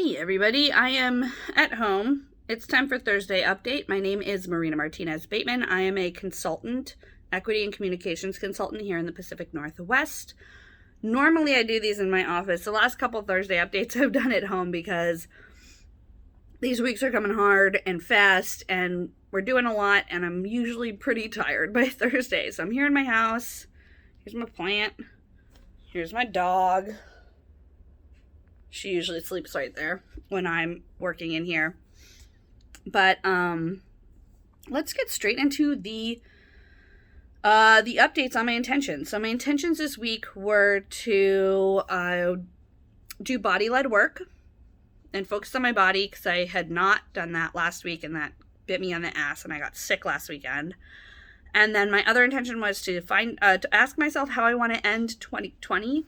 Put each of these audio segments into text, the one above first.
Hey everybody, I am at home. It's time for Thursday update. My name is Martinez-Bateman. I am a consultant, equity and communications consultant here in the Pacific Northwest. Normally I do these in my office. The last couple Thursday updates I've done at home because these weeks are coming hard and fast and we're doing a lot and I'm usually pretty tired by Thursday. So I'm here in my house. Here's my plant. Here's my dog. She usually sleeps right there when I'm working in here. But let's get straight into the updates on my intentions. So my intentions this week were to do body-led work and focus on my body because I had not done that last week and that bit me on the ass and I got sick last weekend. And then my other intention was to to ask myself how I want to end 2020.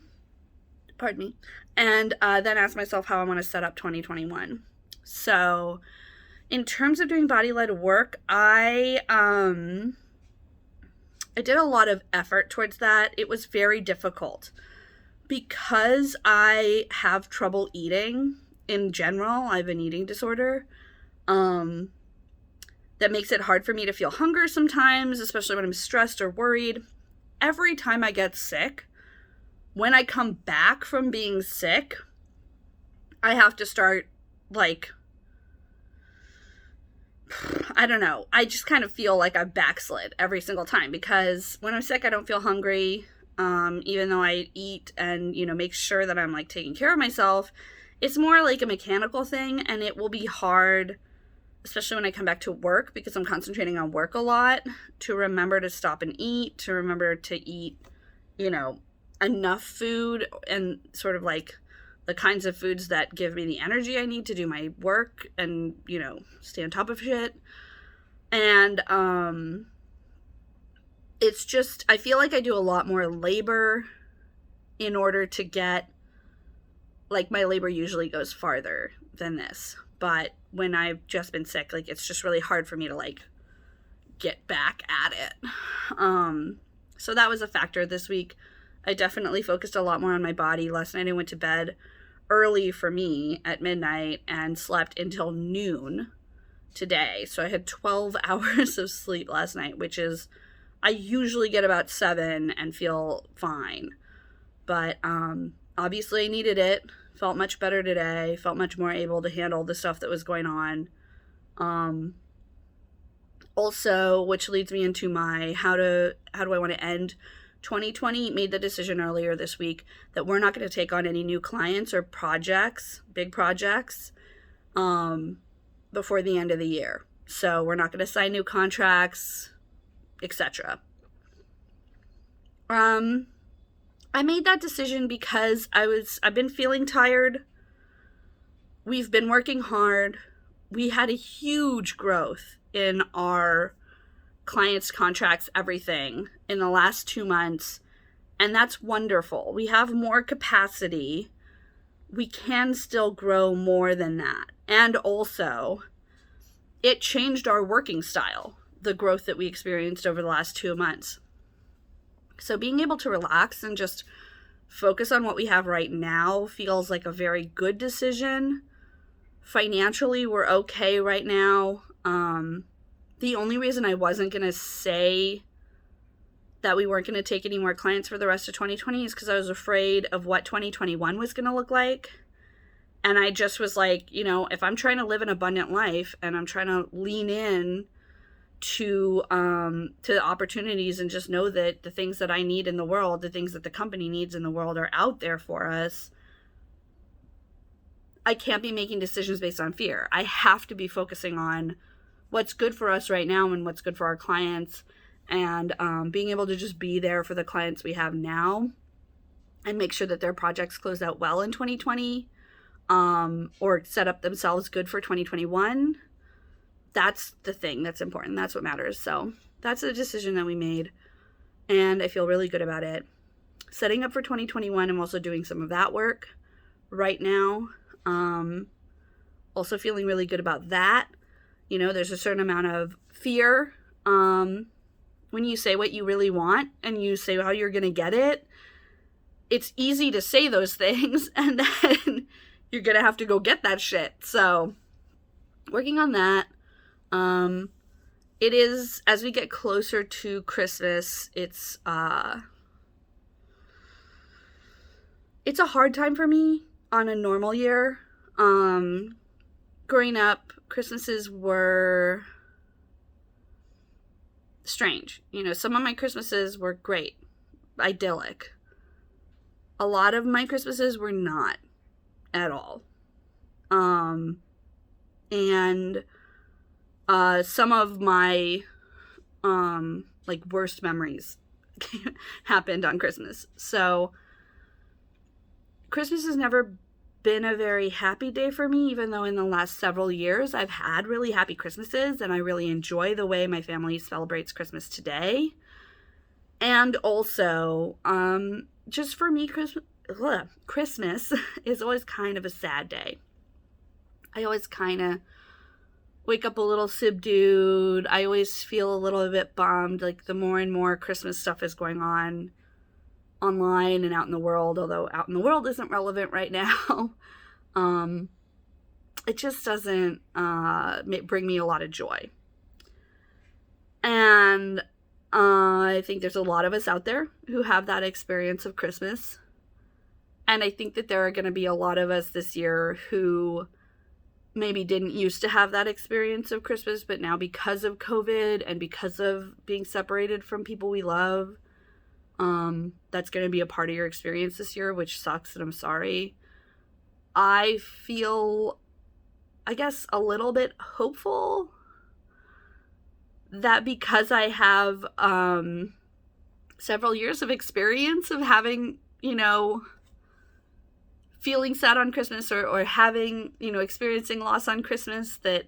Pardon me. And then ask myself how I want to set up 2021. So in terms of doing body-led work, I did a lot of effort towards that. It was very difficult because I have trouble eating in general. I have an eating disorder. That makes it hard for me to feel hunger sometimes, especially when I'm stressed or worried. Every time I get sick, when I come back from being sick, I have to start, I don't know. I just kind of feel like I've backslid every single time because when I'm sick, I don't feel hungry. Even though I eat and, make sure that I'm taking care of myself, it's more like a mechanical thing and it will be hard, especially when I come back to work because I'm concentrating on work a lot, to remember to stop and eat, to remember to eat, enough food and sort of the kinds of foods that give me the energy I need to do my work and, stay on top of shit. And it's just, I feel like I do a lot more labor in order to get, my labor usually goes farther than this. But when I've just been sick, it's just really hard for me to, get back at it. So that was a factor this week. I definitely focused a lot more on my body. Last night I went to bed early for me at midnight and slept until noon today. So I had 12 hours of sleep last night, which is, I usually get about 7 and feel fine. But obviously I needed it. Felt much better today. Felt much more able to handle the stuff that was going on. Also, which leads me into my how do I want to end 2020. Made the decision earlier this week that we're not going to take on any new clients or projects, big projects, before the end of the year. So we're not going to sign new contracts, etc. I made that decision because I've been feeling tired. We've been working hard. We had a huge growth in our clients, contracts, everything in the last 2 months. And that's wonderful. We have more capacity. We can still grow more than that. And also, it changed our working style, the growth that we experienced over the last 2 months. So being able to relax and just focus on what we have right now feels like a very good decision. Financially, we're okay right now. The only reason I wasn't going to say that we weren't going to take any more clients for the rest of 2020 is because I was afraid of what 2021 was going to look like. And I just was like, if I'm trying to live an abundant life and I'm trying to lean in to the opportunities and just know that the things that I need in the world, the things that the company needs in the world are out there for us, I can't be making decisions based on fear. I have to be focusing on what's good for us right now and what's good for our clients, and being able to just be there for the clients we have now and make sure that their projects close out well in 2020, or set up themselves good for 2021. That's the thing that's important. That's what matters. So that's the decision that we made, and I feel really good about it. Setting up for 2021, I'm also doing some of that work right now. Also feeling really good about that. There's a certain amount of fear when you say what you really want and you say how you're going to get it. It's easy to say those things and then you're going to have to go get that shit. So working on that. It is, as we get closer to Christmas, it's a hard time for me on a normal year. Growing up, Christmases were strange. You know, some of my Christmases were great, idyllic. A lot of my Christmases were not at all. And some of my like worst memories happened on Christmas. So Christmas has never been a very happy day for me, even though in the last several years I've had really happy Christmases, and I really enjoy the way my family celebrates Christmas today. And also, just for me, Christmas is always kind of a sad day. I always kind of wake up a little subdued. I always feel a little bit bummed, like the more and more Christmas stuff is going on online and out in the world, although out in the world isn't relevant right now. It just doesn't bring me a lot of joy. And I think there's a lot of us out there who have that experience of Christmas. And I think that there are going to be a lot of us this year who maybe didn't used to have that experience of Christmas, but now because of COVID and because of being separated from people we love, that's going to be a part of your experience this year, which sucks, and I'm sorry. I feel, I guess, a little bit hopeful that because I have several years of experience of having, you know, feeling sad on Christmas or having, you know, experiencing loss on Christmas, that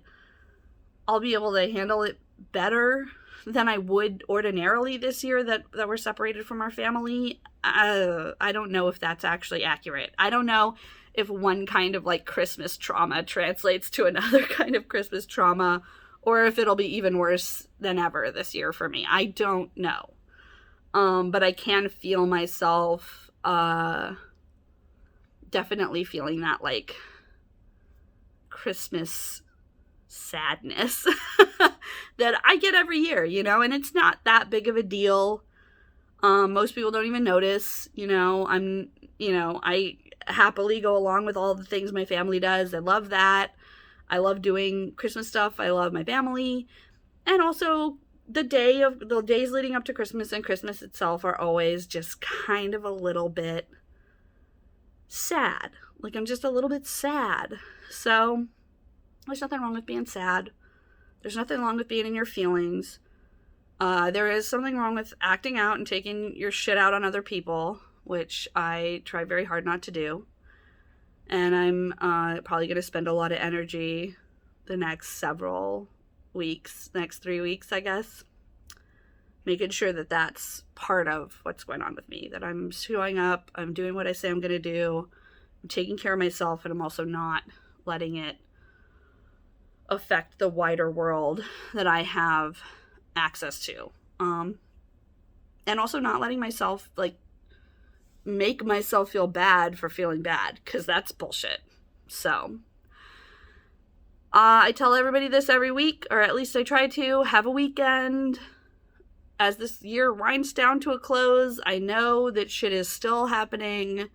I'll be able to handle it better than I would ordinarily this year that we're separated from our family. I don't know if that's actually accurate. I don't know if one kind of like Christmas trauma translates to another kind of Christmas trauma, or if it'll be even worse than ever this year for me. I don't know. But I can feel myself definitely feeling that like Christmas sadness that I get every year, you know, and it's not that big of a deal. Most people don't even notice, you know. I happily go along with all the things my family does. I love that. I love doing Christmas stuff. I love my family. And also the days leading up to Christmas and Christmas itself are always just kind of a little bit sad. Like, I'm just a little bit sad. So there's nothing wrong with being sad. There's nothing wrong with being in your feelings. There is something wrong with acting out and taking your shit out on other people, which I try very hard not to do. And I'm probably going to spend a lot of energy the next several weeks, next 3 weeks, I guess, making sure that that's part of what's going on with me, that I'm showing up, I'm doing what I say I'm going to do, I'm taking care of myself, and I'm also not letting it affect the wider world that I have access to. And also not letting myself, like, make myself feel bad for feeling bad, because that's bullshit. So I tell everybody this every week, or at least I try to. Have a weekend. As this year winds down to a close, I know that shit is still happening.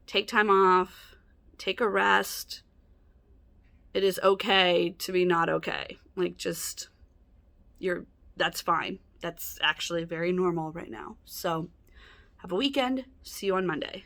Take time off. Take a rest. It is okay to be not okay. Like, just, that's fine. That's actually very normal right now. So have a weekend. See you on Monday.